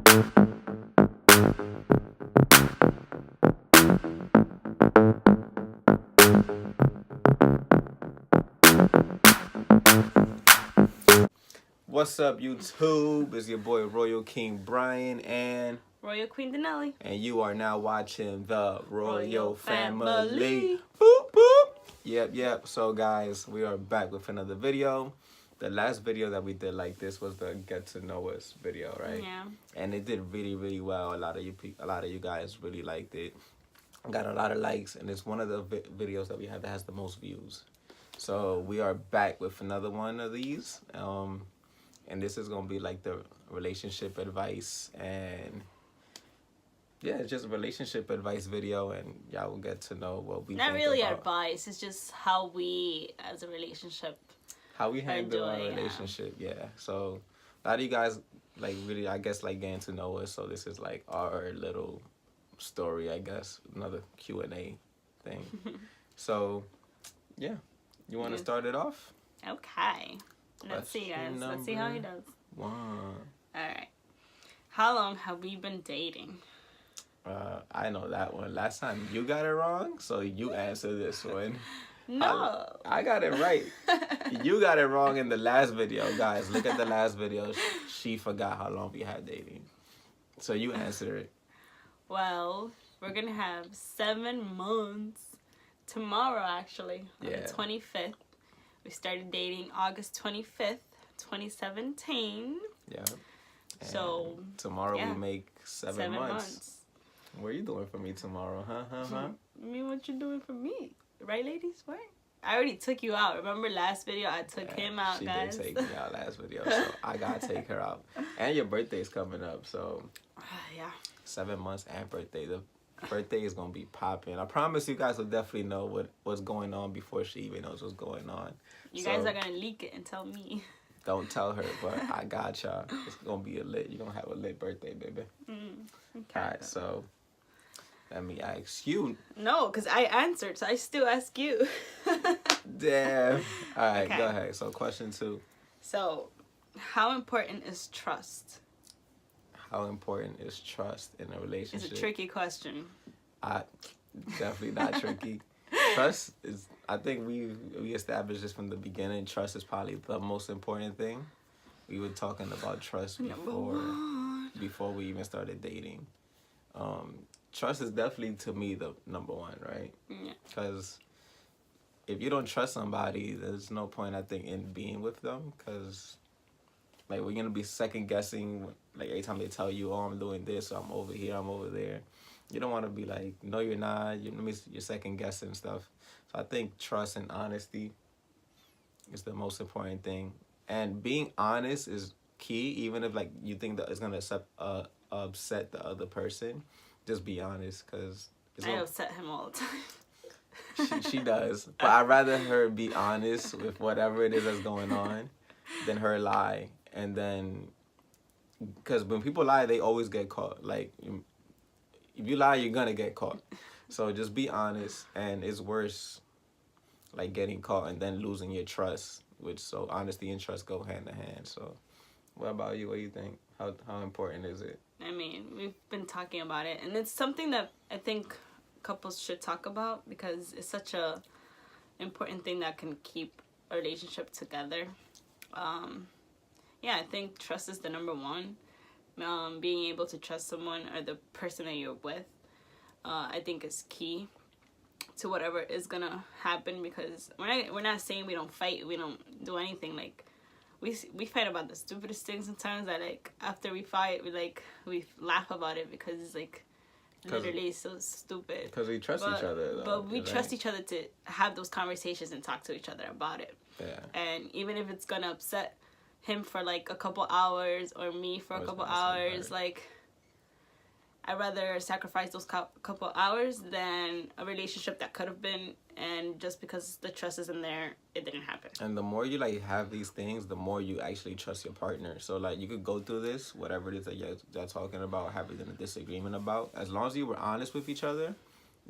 What's up, YouTube? It's your boy Royal King Brian and Royal.Dynasty. and you are now watching the Royal Family. Family. Boop boop. Yep. So guys, we are back with another video. The last video that we did like this was the get to know us video, right? Yeah. And it did really well. A lot of you guys really liked it. Got a lot of likes, and it's one of the videos that we have that has the most views. So we are back with another one of these. And this is gonna be like the relationship advice, and yeah, it's just a relationship advice video, and y'all will get to know what we Not think really about advice. It's just how we, as a relationship, how we handle our yeah. relationship. Yeah. So a lot of you guys like really, I guess, like getting to know us. So this is like our little story, I guess, another Q&A thing. So yeah, you want to start it off? Okay. Let's see, guys. Let's see how he does. 1. All right. How long have we been dating? I know that one. Last time you got it wrong, so you answer this one. No. I got it right. You got it wrong in the last video, guys. Look at the last video. She forgot how long we had dating. So you answer it. Well, we're going to have 7 months tomorrow, actually, on the 25th. We started dating August 25th, 2017. Yeah. And so tomorrow we make 7 months. What are you doing for me tomorrow? Huh? I mean, what you doing for me? Right, ladies? What? I already took you out. Remember last video? I took him out, guys. She did take me out last video, so I gotta take her out. And your birthday's coming up, so yeah. 7 months and birthday. The birthday is gonna be popping. I promise you guys will definitely know what's going on before she even knows what's going on. You guys are gonna leak it and tell me. Don't tell her, but I got y'all. It's gonna be a lit. You're gonna have a lit birthday, baby. Okay. Alright, so let me ask you. No, because I answered, so I still ask you. Damn. Alright, go ahead. So question 2. So, how important is trust? How important is trust in a relationship? It's a tricky question. Definitely not tricky. Trust is, I think we established this from the beginning. Trust is probably the most important thing. We were talking about trust before we even started dating. Trust is definitely, to me, the number 1, right? Yeah. Because if you don't trust somebody, there's no point, I think, in being with them. Because like, we're gonna be second guessing, like every time they tell you, "Oh, I'm doing this, or I'm over here, I'm over there." You don't want to be like, "No, you're not." You're second guessing stuff. So I think trust and honesty is the most important thing. And being honest is key, even if like you think that it's gonna upset the other person. Just be honest, because I upset him all the time. she does, but I'd rather her be honest with whatever it is that's going on than her lie. And then, because when people lie, they always get caught. Like, if you lie, you're gonna get caught. So just be honest, and it's worse, like, getting caught and then losing your trust. So honesty and trust go hand in hand. So what about you? What do you think? How important is it? I mean, we've been talking about it, and it's something that I think couples should talk about, because it's such a important thing that can keep a relationship together. Yeah, I think trust is the number 1. Being able to trust someone or the person that you're with, I think is key to whatever is gonna happen, because we're not saying we don't fight, we don't do anything. Like, we fight about the stupidest things sometimes, that like after we fight we laugh about it, because it's like literally so stupid. Because we trust each other, though. But we trust each other to have those conversations and talk to each other about it. Yeah. And even if it's gonna upset him for like a couple hours, or me for a couple hours, like, I'd rather sacrifice those couple hours than a relationship that could have been, and just because the trust isn't there, it didn't happen. And the more you like have these things, the more you actually trust your partner. So like, you could go through this, whatever it is that you're talking about, having a disagreement about, as long as you were honest with each other,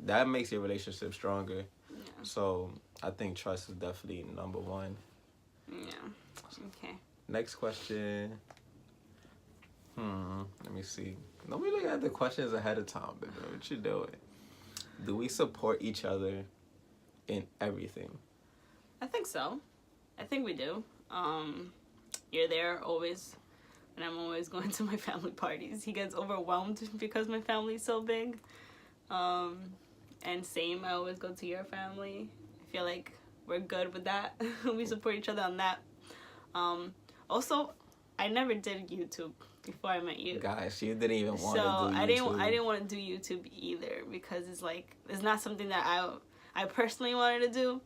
that makes your relationship stronger. Yeah. So I think trust is definitely number 1. Yeah. Okay. Next question. Let me see. Don't be looking at the questions ahead of time, baby. What you doing? Do we support each other in everything? I think so. I think we do. You're there always, and I'm always going to my family parties. He gets overwhelmed because my family's so big. And same, I always go to your family. I feel like we're good with that. We support each other on that. Also, I never did YouTube before I met you. Guys, she didn't even want to do YouTube. I didn't want to do YouTube either because it's not something that I personally wanted to do,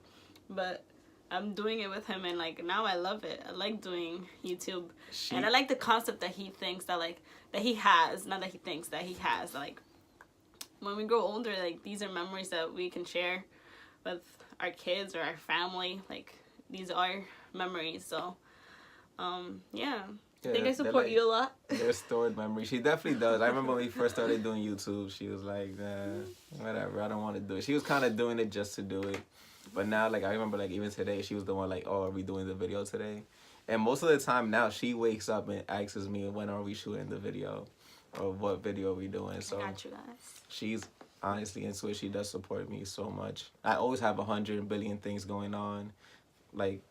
but I'm doing it with him, and like now I love it. I like doing YouTube, and I like the concept that he thinks that he has, not that he thinks that he has. Like when we grow older, like these are memories that we can share with our kids or our family. Like these are memories. So, yeah. I think I support you a lot. They're stored memories. She definitely does. I remember when we first started doing YouTube, she was like, nah, whatever, I don't want to do it. She was kind of doing it just to do it. But now, like, I remember, like, even today, she was the one, like, oh, are we doing the video today? And most of the time now, she wakes up and asks me, when are we shooting the video? Or what video are we doing? So I got you guys. She's honestly into it. She does support me so much. I always have 100 billion things going on, like,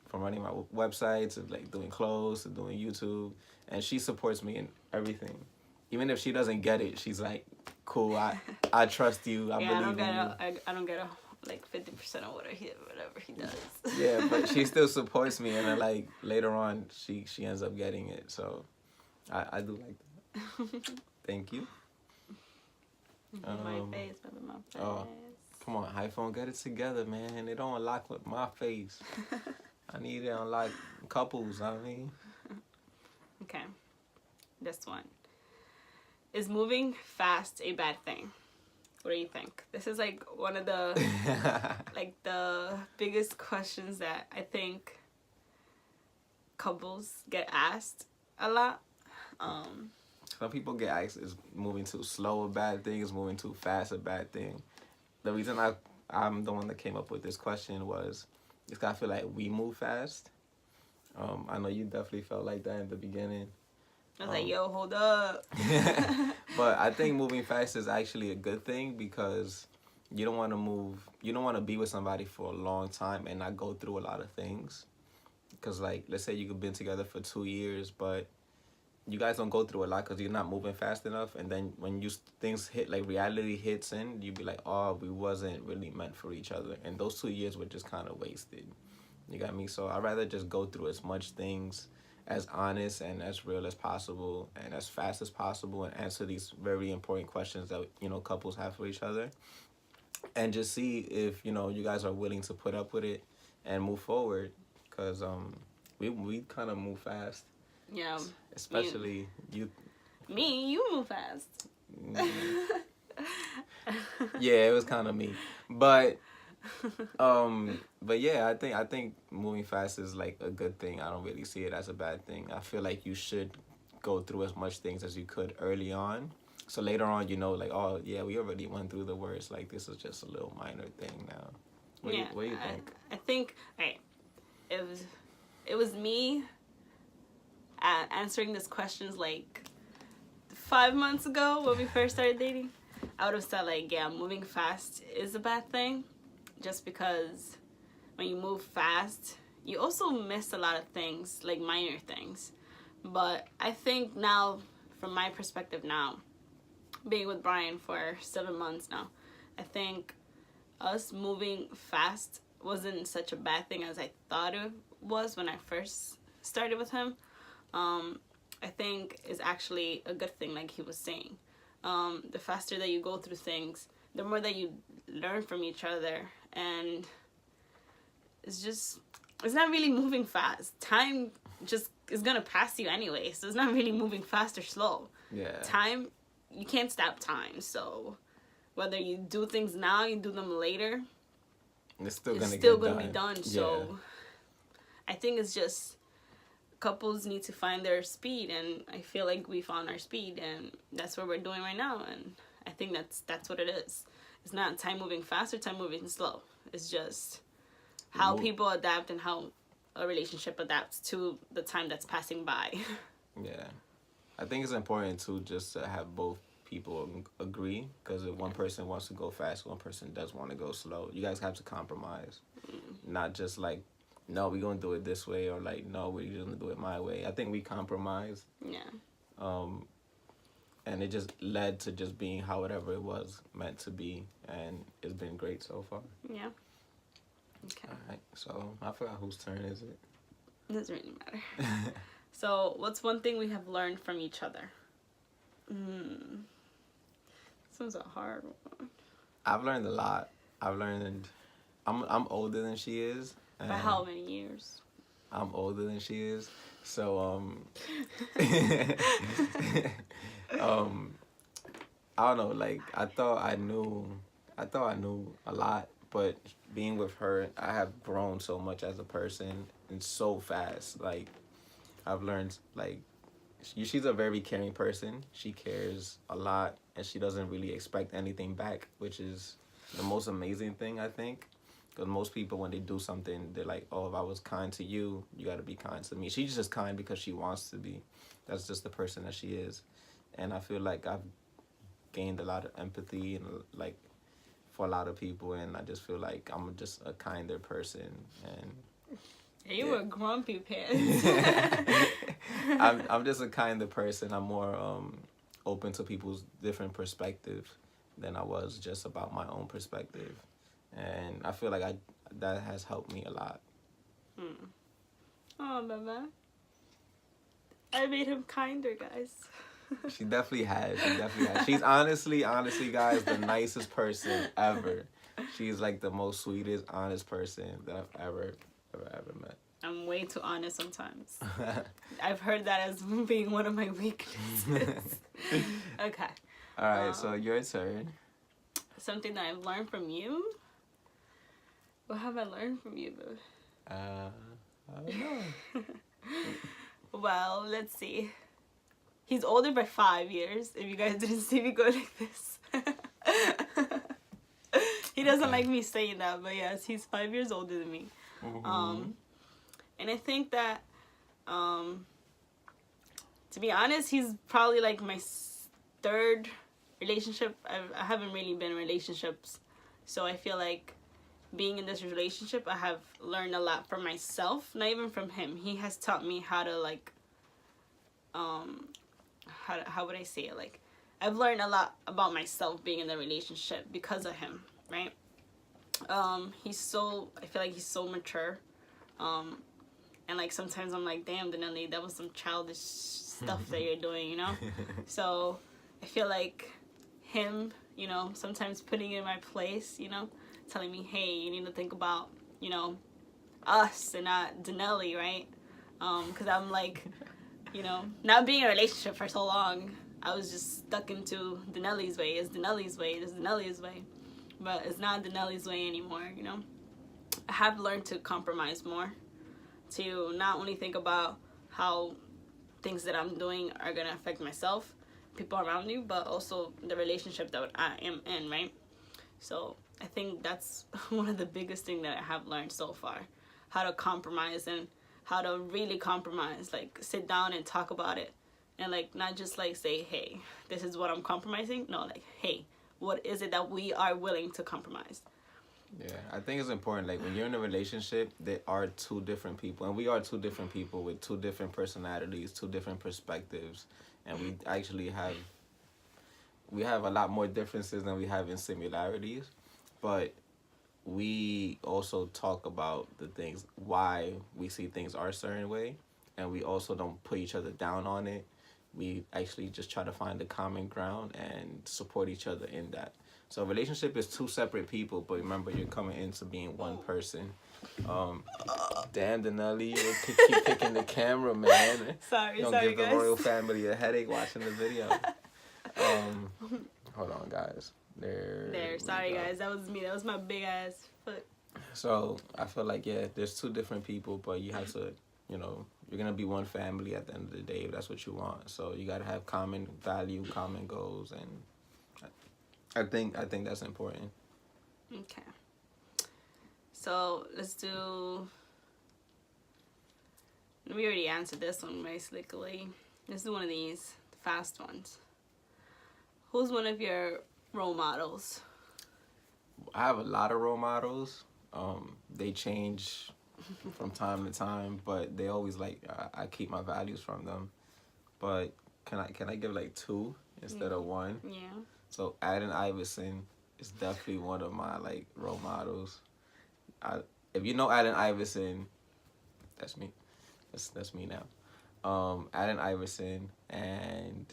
from running my website to like doing clothes to doing YouTube, and she supports me in everything. Even if she doesn't get it, she's like, "Cool, I trust you. I believe in you." I don't get like 50% of whatever he does. Yeah, but she still supports me, and then like later on, she ends up getting it. So, I do like that. Thank you. My face. Oh, come on, iPhone, get it together, man. It don't unlock with my face. I need it on like couples, I mean. Okay. This one. Is moving fast a bad thing? What do you think? This is like one of the like the biggest questions that I think couples get asked a lot. Some people get asked, is moving too slow a bad thing? Is moving too fast a bad thing? The reason I'm the one that came up with this question was, it's got to feel like we move fast. I know you definitely felt like that in the beginning. I was like, yo, hold up. But I think moving fast is actually a good thing, because you don't want to be with somebody for a long time and not go through a lot of things. Because, like, let's say you've been together for 2 years, but you guys don't go through a lot because you're not moving fast enough. And then when things hit, like reality hits in, you be like, oh, we wasn't really meant for each other. And those 2 years were just kind of wasted. You got me? So I'd rather just go through as much things as honest and as real as possible and as fast as possible, and answer these very important questions that, you know, couples have for each other. And just see if, you know, you guys are willing to put up with it and move forward. Because we kind of move fast. Yeah. Especially you. Me, you move fast. Yeah, it was kind of me, but yeah, I think moving fast is like a good thing. I don't really see it as a bad thing. I feel like you should go through as much things as you could early on, so later on, you know, like, oh yeah, we already went through the worst. Like, this is just a little minor thing now. What do you think? I think, right, it was me answering this questions like 5 months ago when we first started dating. I would have said like, yeah, moving fast is a bad thing, just because when you move fast, you also miss a lot of things, like minor things. But I think now, from my perspective now, being with Brian for 7 months now, I think us moving fast wasn't such a bad thing as I thought it was when I first started with him. I think is actually a good thing, like he was saying. The faster that you go through things, the more that you learn from each other, and it's not really moving fast. Time just is gonna pass you anyway, so it's not really moving fast or slow. Yeah. Time, you can't stop time, so whether you do things now, you do them later, it's still gonna be done. Yeah. So I think it's just couples need to find their speed, and I feel like we found our speed, and that's what we're doing right now. And I think that's what it is. It's not time moving fast or time moving slow. It's just how people adapt and how a relationship adapts to the time that's passing by. Yeah. I think it's important too just to have both people agree, because if one person wants to go fast, one person does want to go slow. You guys have to compromise, not just like, no, we're gonna do it this way, or like, no, we're gonna do it my way. I think we compromised. Yeah. And it just led to just being however it was meant to be, and it's been great so far. Yeah. Okay. All right, so I forgot whose turn is it. It doesn't really matter. So, what's one thing we have learned from each other? This one's a hard one. I've learned a lot. I'm older than she is. By how many years? I'm older than she is, so I don't know. Like I thought I knew a lot, but being with her, I have grown so much as a person and so fast. Like I've learned like she's a very caring person. She cares a lot, and she doesn't really expect anything back, which is the most amazing thing, I think. Because most people, when they do something, they're like, oh, if I was kind to you, you got to be kind to me. She's just kind because she wants to be. That's just the person that she is. And I feel like I've gained a lot of empathy and like for a lot of people, and I just feel like I'm just a kinder person. And you were grumpy pants. I'm just a kinder person. I'm more open to people's different perspectives than I was just about my own perspective. And I feel like that has helped me a lot. Oh, Mama. I made him kinder, guys. She definitely has. She's honestly, guys, the nicest person ever. She's like the most sweetest, honest person that I've ever met. I'm way too honest sometimes. I've heard that as being one of my weaknesses. Okay. All right, so your turn. Something that I've learned from you? What have I learned from you, boo? I don't know. Well, let's see. He's older by 5 years, if you guys didn't see me go like this. He doesn't like me saying that, but yes, he's 5 years older than me. Mm-hmm. And I think that, to be honest, he's probably like my third relationship. I haven't really been in relationships, so I feel like being in this relationship, I have learned a lot from myself, not even from him. He has taught me how to like, how would I say it? Like, I've learned a lot about myself being in the relationship because of him, right? I feel like he's so mature. And like sometimes I'm like, damn, Denali, that was some childish stuff that you're doing, you know? So I feel like him, you know, sometimes putting in my place, you know, telling me, hey, you need to think about, you know, us and not Denali, right? Because I'm like, you know, not being in a relationship for so long, I was just stuck into Denali's way. It's Denali's way. It's Denali's way. But it's not Denali's way anymore, you know? I have learned to compromise more, to not only think about how things that I'm doing are going to affect myself, people around you, but also the relationship that I am in, right? So I think that's one of the biggest things that I have learned so far, how to compromise and how to really compromise, like sit down and talk about it, and like not just like say, hey, this is what I'm compromising. No, like, hey, what is it that we are willing to compromise? Yeah, I think it's important. Like when you're in a relationship, there are two different people, and we are two different people with two different personalities, two different perspectives, and we actually have a lot more differences than we have in similarities, but we also talk about the things why we see things are a certain way, and we also don't put each other down on it. We actually just try to find the common ground and support each other in that. So a relationship is two separate people, but remember, you're coming into being one person. Damn, Denali, you keep picking the camera, man. Sorry, don't sorry, give the guys. royal family a headache watching the video. Hold on, guys. There. Sorry, guys. That was me. That was my big ass foot. So I feel like, yeah, there's two different people, but you have to, you know, you're gonna be one family at the end of the day if that's what you want. So you gotta have common value, common goals, and I think that's important. Okay. So let's do. We already answered this one basically. Let's do one of these. fast ones. Who's one of your role models? I have a lot of role models. They change from time to time, but they always like I keep my values from them. But can I give like two instead of one? Yeah. So Allen Iverson is definitely one of my like role models. If you know Allen Iverson, that's me. That's me now. Allen Iverson, and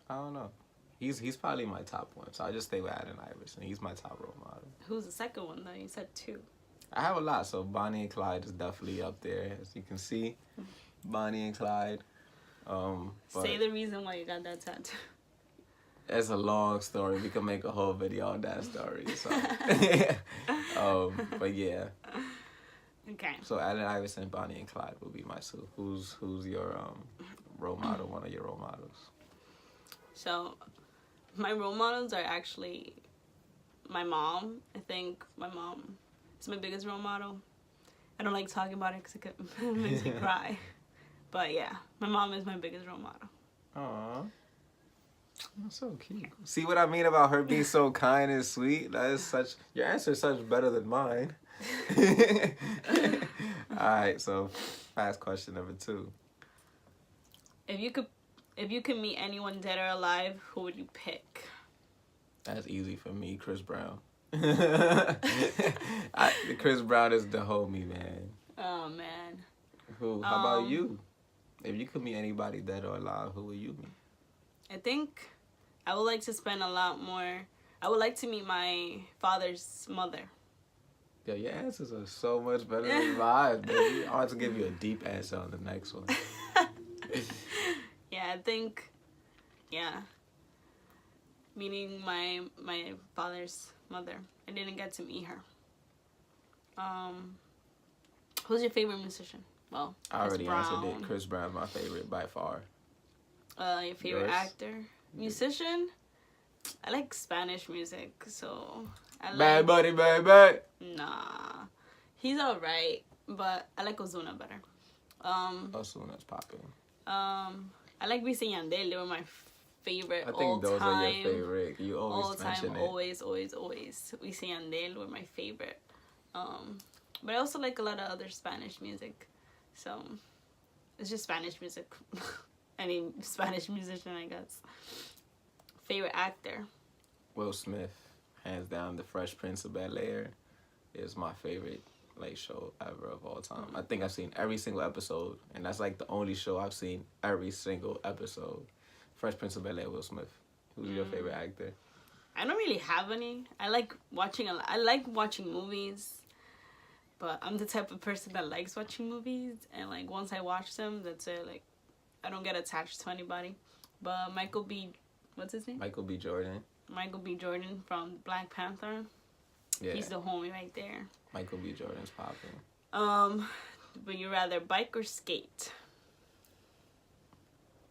I don't know. He's probably my top one. So I just stay with Allen Iverson. He's my top role model. Who's the second one though? You said two. I have a lot. So Bonnie and Clyde is definitely up there, as you can see. Bonnie and Clyde. But Say the reason why you got that tattoo. it's a long story. We can make a whole video on that story. So, but yeah. Okay. So Allen Iverson, Bonnie and Clyde will be my two. Who's your role model? One of your role models? So, my role models are actually my mom. I think my mom is my biggest role model. I don't like talking about it because it makes me cry. But yeah, my mom is my biggest role model. Aww. That's so cute. See what I mean about her being so kind and sweet? That is such... Your answer is such better than mine. Alright, so last question number 2. If you could meet anyone dead or alive, who would you pick? That's easy for me, Chris Brown. Chris Brown is the homie, man. Oh man. Who? How about you? If you could meet anybody dead or alive, who would you meet? I think I would like to spend a lot more. I would like to meet my father's mother. Yo, your answers are so much better than mine, baby. I'll have to give you a deep answer on the next one. Yeah, I think, yeah. Meeting my father's mother. I didn't get to meet her. Who's your favorite musician? Well, I already Chris answered Brown. it. Chris Brown's my favorite by far. Your favorite Yours? actor? Musician? I like Spanish music, so I like... Bad Buddy, baby. Nah. He's alright, but I like Ozuna better. Osuna's popping. I like Wisin and Yandel. They were my favorite I think those all-time. are your favorite. You always mention it. Always. Wisin and Yandel were my favorite. But I also like a lot of other Spanish music. So, it's just Spanish music. Any Spanish musician, I guess. Favorite actor? Will Smith, hands down. The Fresh Prince of Bel-Air is my favorite like show ever of all time. I think I've seen every single episode, and that's like the only show I've seen every single episode. Fresh Prince of Bel-Air, Will Smith. Who's your favorite actor? I don't really have any. I like watching movies, but I'm the type of person that likes watching movies, and like once I watch them, that's it. Like I don't get attached to anybody. But what's his name? Michael B. Jordan. Michael B. Jordan from Black Panther. Yeah. He's the homie right there. Michael B. Jordan's popping. Would you rather bike or skate?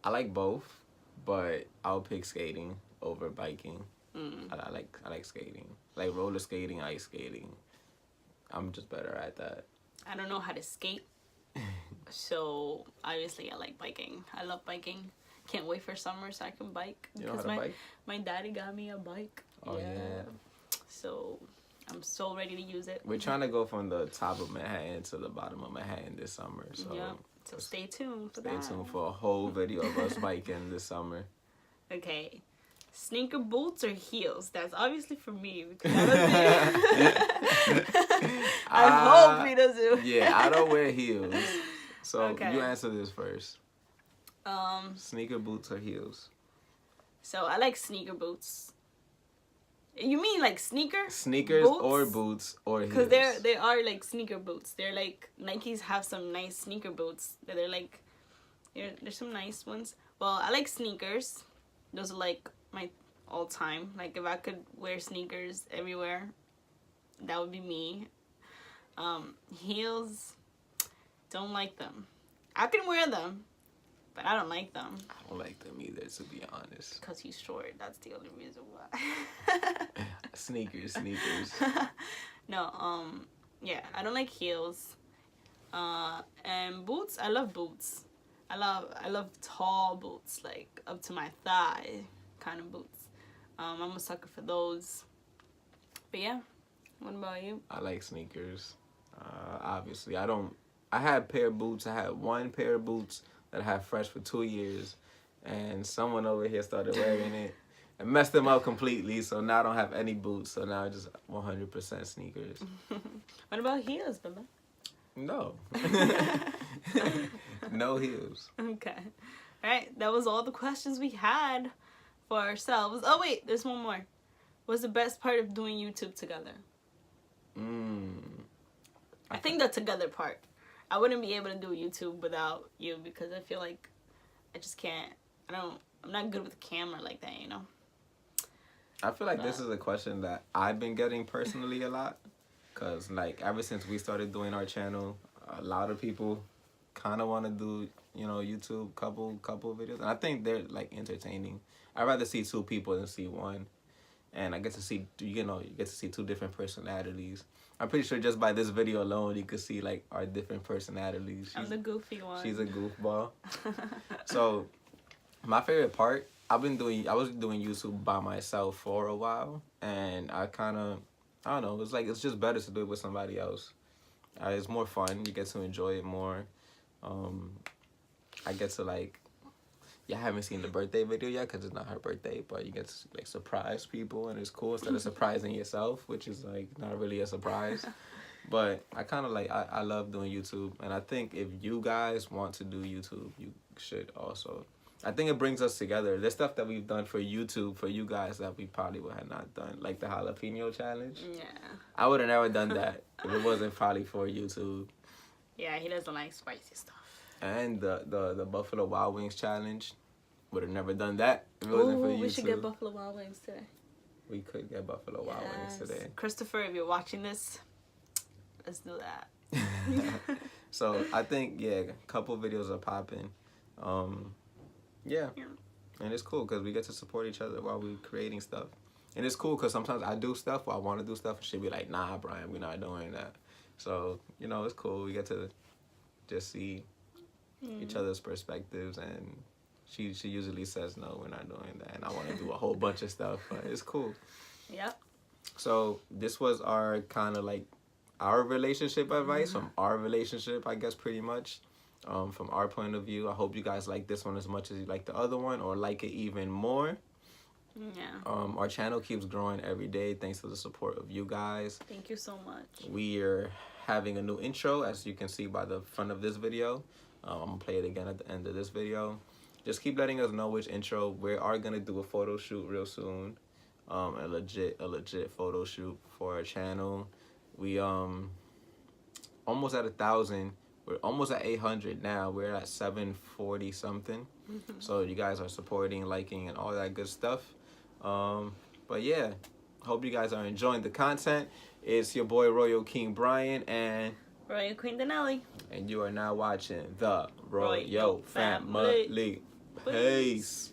I like both, but I'll pick skating over biking. I like skating. Like roller skating, ice skating. I'm just better at that. I don't know how to skate. So obviously I like biking. I love biking. Can't wait for summer so I can bike. You know how to bike? My daddy got me a bike. Oh yeah. So I'm so ready to use it. We're trying to go from the top of Manhattan to the bottom of Manhattan this summer. So yeah. So stay tuned for Stay tuned for a whole video of us biking this summer. Okay. Sneaker boots or heels? That's obviously for me. I hope he doesn't. Yeah, I don't wear heels. So Okay. you answer this first. Sneaker boots or heels? So I like sneaker boots. You mean like sneakers Boots? Or boots or heels? Because they are like sneaker boots. They're like Nikes have some nice sneaker boots. They're like there's some nice ones. Well, I like sneakers. Those are like my all time. Like if I could wear sneakers everywhere, that would be me. Heels, don't like them. I can wear them, but I don't like them. I don't like them either, to be honest. Because he's short. That's the only reason why. Sneakers. No, yeah, I don't like heels. And boots, I love boots. I love tall boots, like up to my thigh kind of boots. I'm a sucker for those. But yeah, what about you? I like sneakers. Obviously, I had a pair of boots. I had one pair of boots that I had fresh for 2 years, and someone over here started wearing it and messed them up completely. So now I don't have any boots. So now I just 100% sneakers. What about heels, Baba? No. No heels. Okay. All right, that was all the questions we had for ourselves. Oh wait, there's one more. What's the best part of doing YouTube together? I think the together part. I wouldn't be able to do YouTube without you because I feel like I just can't. I'm not good with the camera like that, you know. I feel like this is a question that I've been getting personally a lot. Because, like, ever since we started doing our channel, a lot of people kind of want to do, you know, YouTube couple videos. And I think they're, like, entertaining. I'd rather see 2 people than see one. And I get to see, you know, you get to see 2 different personalities. I'm pretty sure just by this video alone, you could see, like, our different personalities. I'm the goofy one. She's a goofball. So, my favorite part, I was doing YouTube by myself for a while. And I don't know, it's just better to do it with somebody else. It's more fun. You get to enjoy it more. I get to, like, I haven't seen the birthday video yet because it's not her birthday, but you get to, like, surprise people, and it's cool instead of surprising yourself, which is, like, not really a surprise. But I kind of, like, I love doing YouTube, and I think if you guys want to do YouTube, you should also. I think it brings us together. There's stuff that we've done for YouTube for you guys that we probably would have not done, like the jalapeno challenge. Yeah. I would have never done that if it wasn't probably for YouTube. Yeah, he doesn't like spicy stuff. And the Buffalo Wild Wings challenge, would have never done that if it wasn't for YouTube. We should get Buffalo Wild Wings today. We could get Buffalo Wild Wings today. Christopher, if you're watching this, let's do that. So I think, yeah, a couple videos are popping. Yeah. And it's cool because we get to support each other while we're creating stuff. And it's cool because sometimes I do stuff or I want to do stuff and she'll be like, nah, Brian, we're not doing that. So, you know, it's cool. We get to just see each other's perspectives, and she usually says, no, we're not doing that. And I want to do a whole bunch of stuff, but it's cool. Yep. So this was our kind of like our relationship advice from our relationship, I guess, pretty much. From our point of view. I hope you guys like this one as much as you like the other one, or like it even more. Yeah. Our channel keeps growing every day thanks to the support of you guys. Thank you so much. We're having a new intro, as you can see by the front of this video. I'm gonna play it again at the end of this video. Just keep letting us know which intro. We are gonna do a photo shoot real soon. A legit photo shoot for our channel. We almost at 1,000. We're almost at 800 now. We're at 740 something. So you guys are supporting, liking, and all that good stuff. But yeah, hope you guys are enjoying the content. It's your boy Royal King Brian and Royal Queen Denali. And you are now watching The Royal Family. Family. Peace.